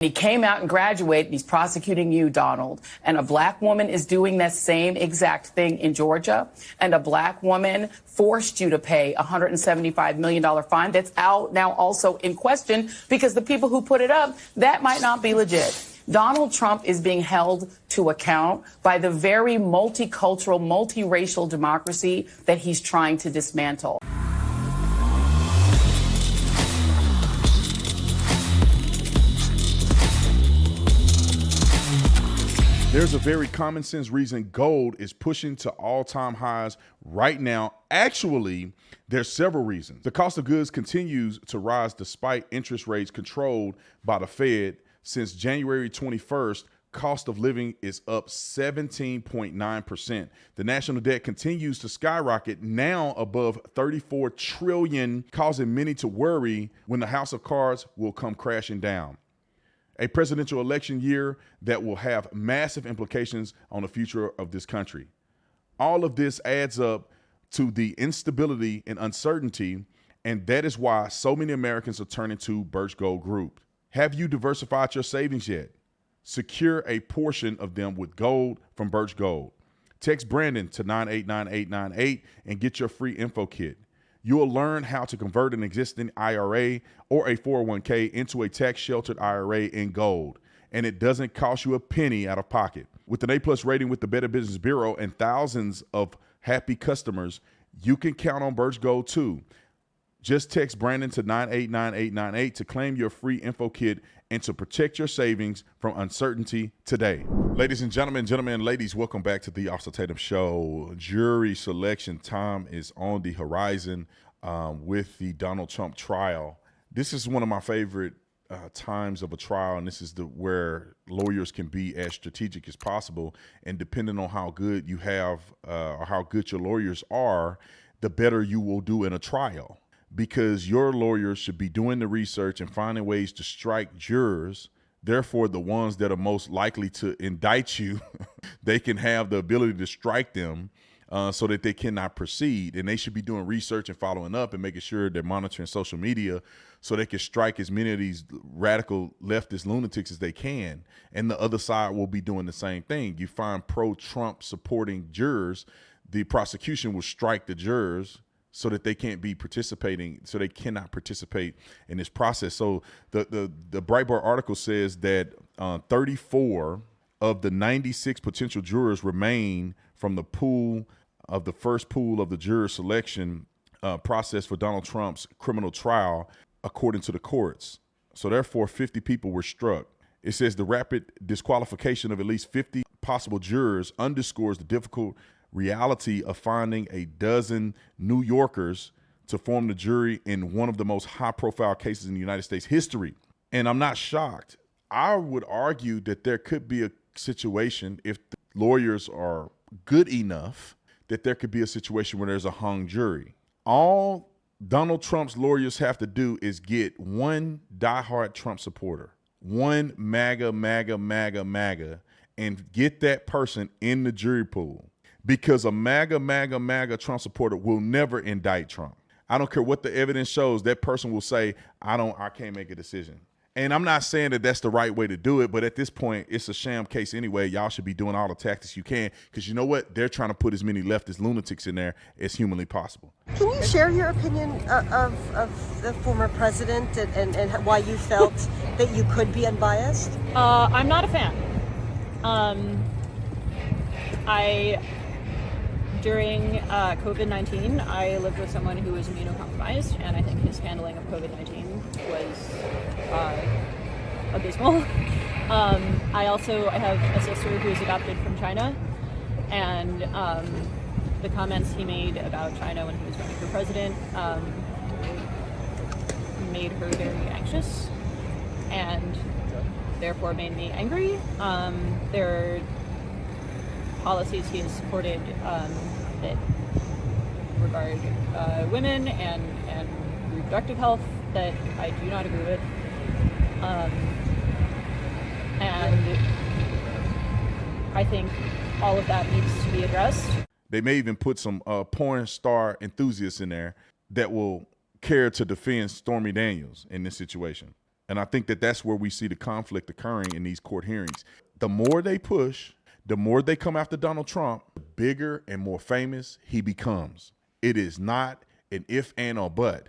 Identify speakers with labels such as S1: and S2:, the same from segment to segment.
S1: He came out and graduated. He's prosecuting you, Donald. And a black woman is doing that same exact thing in Georgia. And a black woman forced you to pay a $175 million fine that's out now also in question because the people who put it up, that might not be legit. Donald Trump is being held to account by the very multicultural, multiracial democracy that he's trying to dismantle.
S2: There's a very common sense reason gold is pushing to all-time highs right now. Actually, there's several reasons. The cost of goods continues to rise despite interest rates controlled by the Fed. Since January 21st, cost of living is up 17.9%. The national debt continues to skyrocket, now above $34 trillion, causing many to worry when the house of cards will come crashing down. A presidential election year that will have massive implications on the future of this country. All of this adds up to the instability and uncertainty, and that is why so many Americans are turning to Birch Gold Group. Have you diversified your savings yet? Secure a portion of them with gold from Birch Gold. Text Brandon to 989898 and get your free info kit. You will learn how to convert an existing IRA or a 401k into a tax-sheltered IRA in gold, and it doesn't cost you a penny out of pocket. With an A+ rating with the Better Business Bureau and thousands of happy customers, you can count on Birch Gold too. Just text Brandon to 989898 to claim your free info kit and to protect your savings from uncertainty today. Ladies and gentlemen, and ladies, welcome back to the Officer Tatum Show. Jury selection time is on the horizon with the Donald Trump trial. This is one of my favorite times of a trial, and this is where lawyers can be as strategic as possible. And depending on how good you have or how good your lawyers are, the better you will do in a trial. Because your lawyers should be doing the research and finding ways to strike jurors. Therefore, the ones that are most likely to indict you, they can have the ability to strike them so that they cannot proceed. And they should be doing research and following up and making sure they're monitoring social media so they can strike as many of these radical leftist lunatics as they can. And the other side will be doing the same thing. You find pro-Trump supporting jurors, the prosecution will strike the jurors so that they can't be participating, so they cannot participate in this process. So the Breitbart article says that 34 of the 96 potential jurors remain from the first pool of the juror selection process for Donald Trump's criminal trial, according to the courts. So therefore, 50 people were struck. It says the rapid disqualification of at least 50 possible jurors underscores the difficult reality of finding a dozen New Yorkers to form the jury in one of the most high-profile cases in the United States history. And I'm not shocked. I would argue that there could be a situation, if the lawyers are good enough, that there could be a situation where there's a hung jury. All Donald Trump's lawyers have to do is get one diehard Trump supporter, one MAGA, and get that person in the jury pool. Because a MAGA Trump supporter will never indict Trump. I don't care what the evidence shows, that person will say, I can't make a decision. And I'm not saying that that's the right way to do it, but at this point, it's a sham case anyway. Y'all should be doing all the tactics you can, because you know what? They're trying to put as many leftist lunatics in there as humanly possible.
S3: Can you share your opinion of the former president and why you felt that you could be unbiased?
S4: I'm not a fan. During COVID-19, I lived with someone who was immunocompromised, and I think his handling of COVID-19 was abysmal. I have a sister who is adopted from China, and the comments he made about China when he was running for president made her very anxious, and therefore made me angry. There are policies he has supported that regard women and reproductive health that I do not agree with. And I think all of that needs to be addressed.
S2: They may even put some porn star enthusiasts in there that will care to defend Stormy Daniels in this situation. And I think that that's where we see the conflict occurring in these court hearings. The more they push, the more they come after Donald Trump, the bigger and more famous he becomes. It is not an if, and, or but.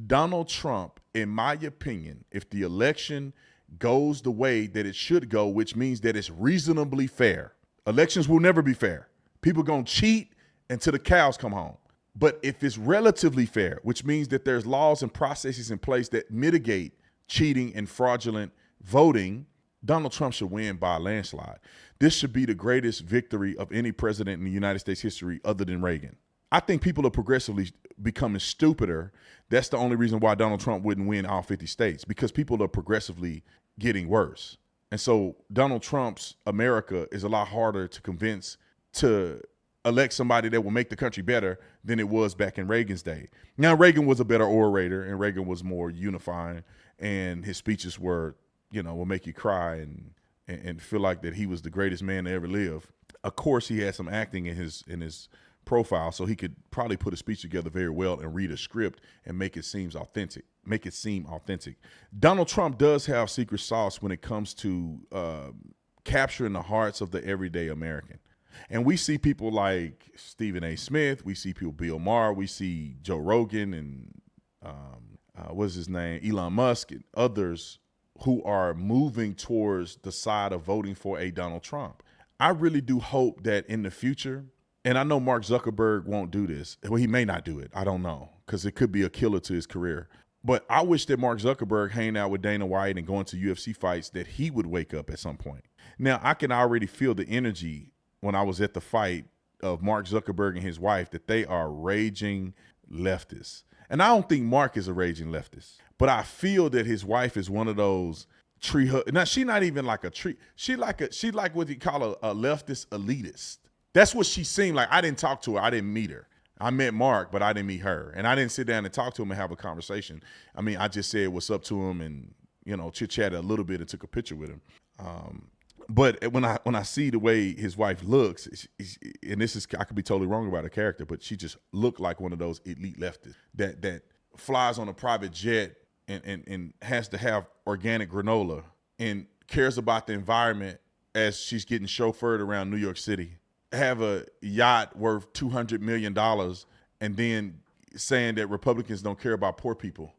S2: Donald Trump, in my opinion, if the election goes the way that it should go, which means that it's reasonably fair. Elections will never be fair. People going to cheat until the cows come home. But if it's relatively fair, which means that there's laws and processes in place that mitigate cheating and fraudulent voting, Donald Trump should win by a landslide. This should be the greatest victory of any president in the United States history other than Reagan. I think people are progressively becoming stupider. That's the only reason why Donald Trump wouldn't win all 50 states, because people are progressively getting worse. And so Donald Trump's America is a lot harder to convince to elect somebody that will make the country better than it was back in Reagan's day. Now, Reagan was a better orator, and Reagan was more unifying, and his speeches were, will make you cry and feel like that he was the greatest man to ever live. Of course, he had some acting in his profile, so he could probably put a speech together very well and read a script and make it seem authentic. Donald Trump does have secret sauce when it comes to capturing the hearts of the everyday American. And we see people like Stephen A. Smith, we see people, Bill Maher, we see Joe Rogan and what's his name, Elon Musk and others who are moving towards the side of voting for a Donald Trump. I really do hope that in the future, and I know Mark Zuckerberg won't do this. Well, he may not do it. I don't know, because it could be a killer to his career. But I wish that Mark Zuckerberg, hanging out with Dana White and going to UFC fights, that he would wake up at some point. Now, I can already feel the energy when I was at the fight of Mark Zuckerberg and his wife, that they are raging leftists. And I don't think Mark is a raging leftist, but I feel that his wife is one of those now, she's not even like a tree. She like what you call a leftist elitist. That's what she seemed like. I didn't talk to her. I didn't meet her. I met Mark, but I didn't meet her. And I didn't sit down and talk to him and have a conversation. I mean, I just said what's up to him and, chit-chatted a little bit and took a picture with him. But when I see the way his wife looks, and I could be totally wrong about her character, but she just looked like one of those elite leftists that flies on a private jet and has to have organic granola and cares about the environment as she's getting chauffeured around New York City. Have a yacht worth $200 million and then saying that Republicans don't care about poor people.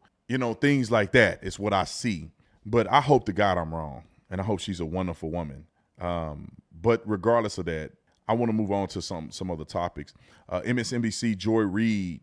S2: Things like that is what I see. But I hope to God I'm wrong, and I hope she's a wonderful woman. But regardless of that, I want to move on to some other topics. MSNBC Joy Reid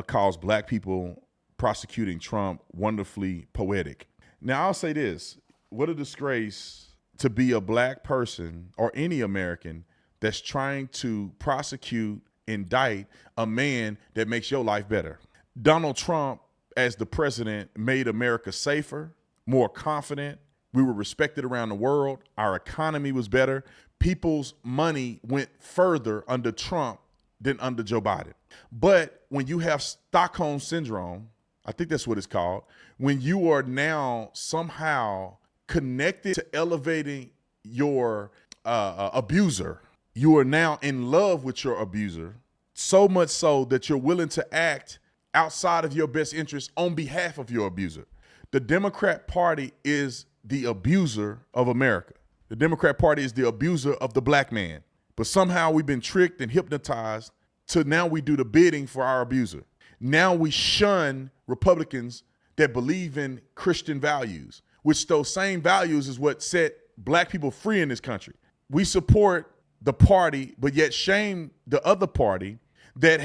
S2: calls black people prosecuting Trump wonderfully poetic. Now, I'll say this. What a disgrace to be a black person or any American that's trying to prosecute, indict a man that makes your life better. Donald Trump, as the president, made America safer, more confident. We were respected around the world. Our economy was better. People's money went further under Trump than under Joe Biden. But when you have Stockholm Syndrome, I think that's what it's called, when you are now somehow connected to elevating your abuser, you are now in love with your abuser, so much so that you're willing to act outside of your best interest on behalf of your abuser. The Democrat Party is the abuser of America. The Democrat Party is the abuser of the black man. But somehow we've been tricked and hypnotized to now we do the bidding for our abuser. Now we shun Republicans that believe in Christian values, which those same values is what set black people free in this country. We support the party, but yet shame the other party that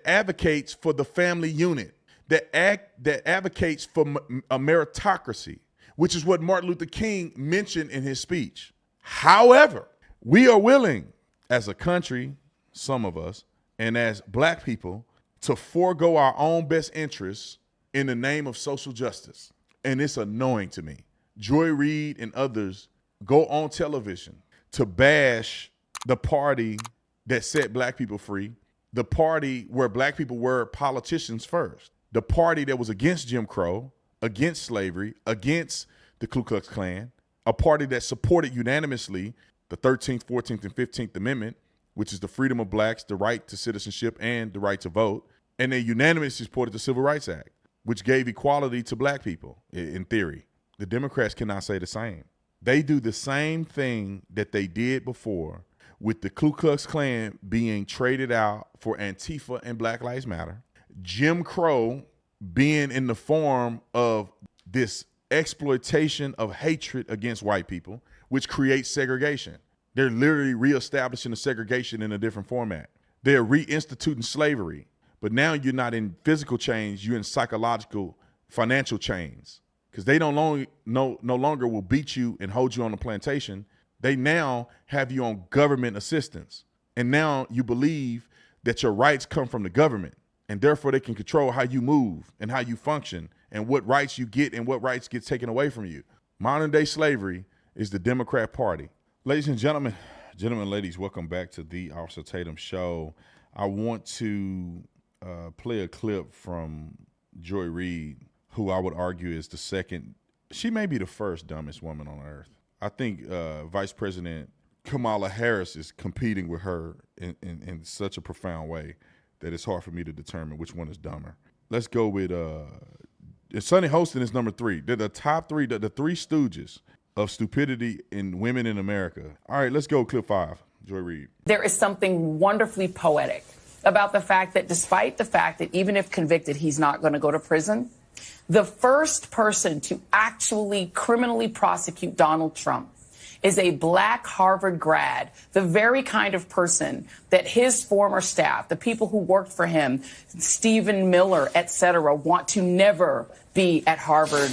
S2: advocates for the family unit, that advocates for a meritocracy, which is what Martin Luther King mentioned in his speech. However, we are willing as a country, some of us, and as black people, to forego our own best interests in the name of social justice. And it's annoying to me. Joy Reid and others go on television to bash the party that set black people free, the party where black people were politicians first, the party that was against Jim Crow, against slavery, against the Ku Klux Klan, a party that supported unanimously the 13th, 14th, and 15th Amendment, which is the freedom of blacks, the right to citizenship, and the right to vote. And they unanimously supported the Civil Rights Act, which gave equality to black people, in theory. the Democrats cannot say the same. They do the same thing that they did before, with the Ku Klux Klan being traded out for Antifa and Black Lives Matter, Jim Crow being in the form of this exploitation of hatred against white people, which creates segregation. They're literally reestablishing the segregation in a different format. They're reinstituting slavery, but now you're not in physical chains, you're in psychological, financial chains, because they no longer will beat you and hold you on the plantation. They now have you on government assistance. And now you believe that your rights come from the government, and therefore they can control how you move and how you function and what rights you get and what rights get taken away from you. Modern day slavery is the Democrat Party. Ladies and gentlemen, ladies, welcome back to the Officer Tatum Show. I want to play a clip from Joy Reid, who I would argue is the second. She may be the first dumbest woman on earth. I think Vice President Kamala Harris is competing with her in such a profound way that it's hard for me to determine which one is dumber. Let's go with Sonny Hostin is number 3. They're the top 3, the 3 stooges of stupidity in women in America. All right, let's go clip 5. Joy Reid.
S1: There is something wonderfully poetic about the fact that despite the fact that even if convicted, he's not going to go to prison, the first person to actually criminally prosecute Donald Trump is a black Harvard grad, the very kind of person that his former staff, the people who worked for him, Stephen Miller, et cetera, want to never be at Harvard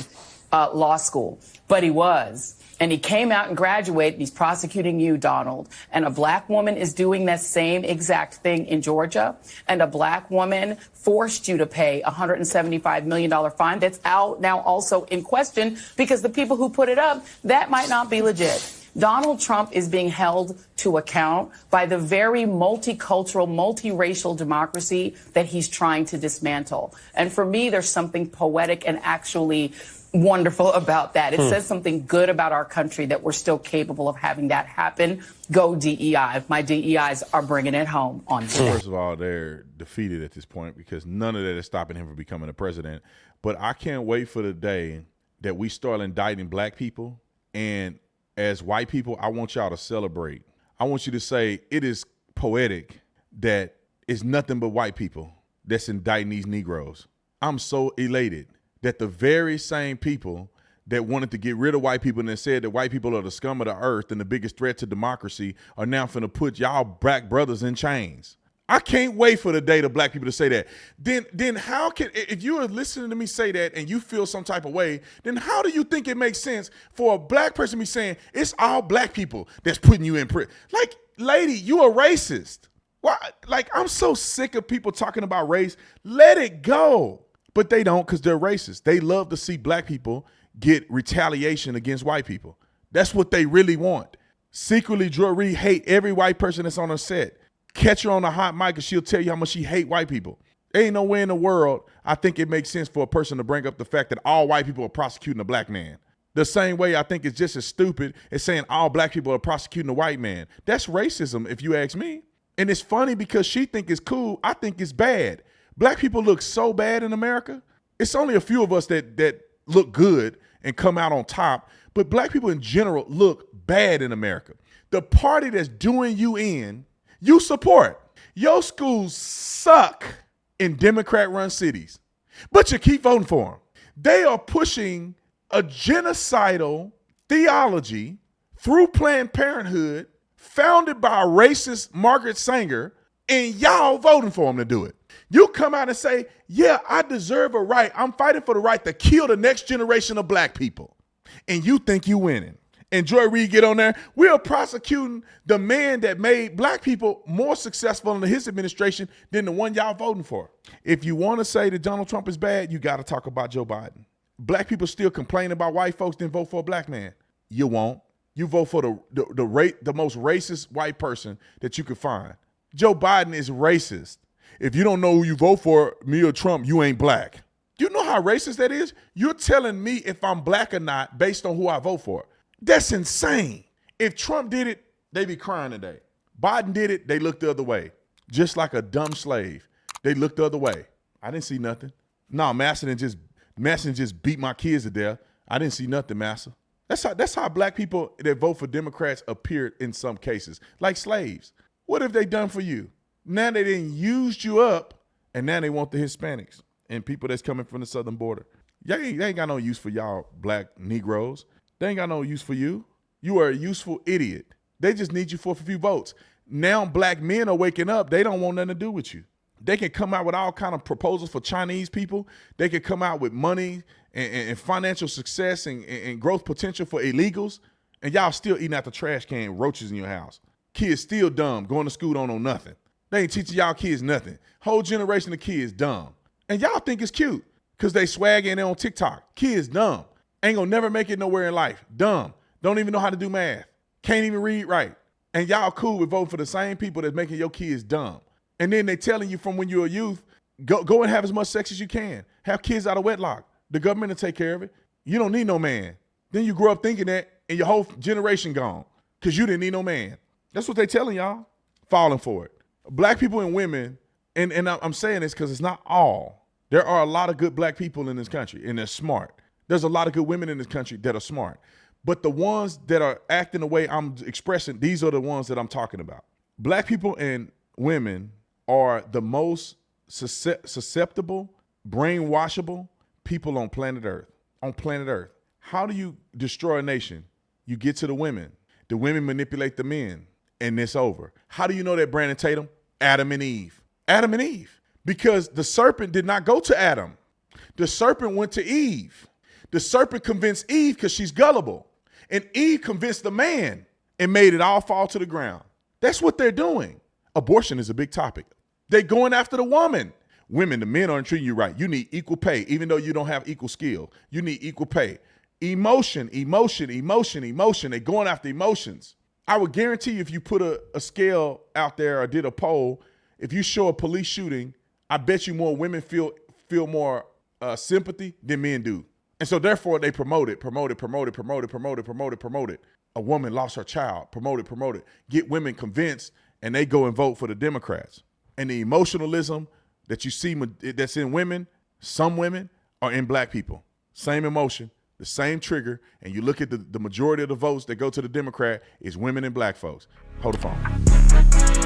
S1: Law School. But he was. And he came out and graduated, and he's prosecuting you, Donald. And a black woman is doing that same exact thing in Georgia. And a black woman forced you to pay a $175 million fine that's out now also in question because the people who put it up, that might not be legit. Donald Trump is being held to account by the very multicultural, multiracial democracy that he's trying to dismantle. And for me, there's something poetic and actually wonderful about that. It says something good about our country that we're still capable of having that happen. Go DEI. My DEIs are bringing it home on today.
S2: First of all, they're defeated at this point because none of that is stopping him from becoming a president. But I can't wait for the day that we start indicting black people. And as white people, I want y'all to celebrate. I want you to say it is poetic that it's nothing but white people that's indicting these Negroes. I'm so elated that the very same people that wanted to get rid of white people and that said that white people are the scum of the earth and the biggest threat to democracy are now finna put y'all black brothers in chains. I can't wait for the day to black people to say that. Then how can, if you are listening to me say that and you feel some type of way, then how do you think it makes sense for a black person to be saying it's all black people that's putting you in prison? Like, lady, you a racist. Why? Like, I'm so sick of people talking about race. Let it go. But they don't, because they're racist. They love to see black people get retaliation against white people. That's what they really want. Secretly, Joy Reid hate every white person that's on her set. Catch her on a hot mic and she'll tell you how much she hate white people. There ain't no way in the world I think it makes sense for a person to bring up the fact that all white people are prosecuting a black man. The same way I think it's just as stupid as saying all black people are prosecuting a white man. That's racism, if you ask me. And it's funny because she think it's cool. I think it's bad. Black people look so bad in America. It's only a few of us that look good and come out on top. But black people in general look bad in America. The party that's doing you in, you support. Your schools suck in Democrat-run cities, but you keep voting for them. They are pushing a genocidal theology through Planned Parenthood founded by a racist Margaret Sanger, and y'all voting for them to do it. You come out and say, yeah, I deserve a right. I'm fighting for the right to kill the next generation of black people. And you think you winning. And Joy Reid get on there. We are prosecuting the man that made black people more successful in his administration than the one y'all voting for. If you want to say that Donald Trump is bad, you got to talk about Joe Biden. Black people still complain about white folks, then vote for a black man. You won't. You vote for the most racist white person that you could find. Joe Biden is racist. If you don't know who you vote for, me or Trump, you ain't black. Do you know how racist that is? You're telling me if I'm black or not based on who I vote for. That's insane. If Trump did it, they be crying today. Biden did it, they looked the other way. Just like a dumb slave. They looked the other way. I didn't see nothing. No, Master just beat my kids to death. I didn't see nothing, massa. That's how black people that vote for Democrats appeared in some cases, like slaves. What have they done for you? Now they didn't used you up, and now they want the Hispanics and people that's coming from the southern border. They ain't got no use for y'all black Negroes. They ain't got no use for you. You are a useful idiot. They just need you for a few votes. Now black men are waking up. They don't want nothing to do with you. They can come out with all kind of proposals for Chinese people. They can come out with money and financial success and growth potential for illegals. And y'all still eating out the trash can, roaches in your house. Kids still dumb, going to school, don't know nothing. They ain't teaching y'all kids nothing. Whole generation of kids dumb. And y'all think it's cute because they swagging and they on TikTok. Kids dumb. Ain't gonna never make it nowhere in life. Dumb. Don't even know how to do math. Can't even read right. And y'all cool with voting for the same people that's making your kids dumb. And then they telling you from when you're a youth, go and have as much sex as you can. Have kids out of wedlock. The government will take care of it. You don't need no man. Then you grow up thinking that and your whole generation gone because you didn't need no man. That's what they telling y'all. Falling for it. Black people and women, and I'm saying this because it's not all. There are a lot of good black people in this country, and they're smart. There's a lot of good women in this country that are smart. But the ones that are acting the way I'm expressing, these are the ones that I'm talking about. Black people and women are the most susceptible, brainwashable people on planet Earth. On planet Earth. How do you destroy a nation? You get to the women. The women manipulate the men, and it's over. How do you know that, Brandon Tatum? Adam and Eve. Adam and Eve. Because the serpent did not go to Adam. The serpent went to Eve. The serpent convinced Eve because she's gullible. And Eve convinced the man and made it all fall to the ground. That's what they're doing. Abortion is a big topic. They're going after the woman. Women, the men aren't treating you right. You need equal pay, even though you don't have equal skill. You need equal pay. Emotion. They're going after emotions. I would guarantee you if you put a scale out there or did a poll, if you show a police shooting, I bet you more women feel more sympathy than men do. And so therefore they promote it. A woman lost her child, promote it. Get women convinced and they go and vote for the Democrats. And the emotionalism that you see that's in women, some women are in black people. Same emotion, the same trigger. And you look at the majority of the votes that go to the Democrat is women and black folks. Hold the phone.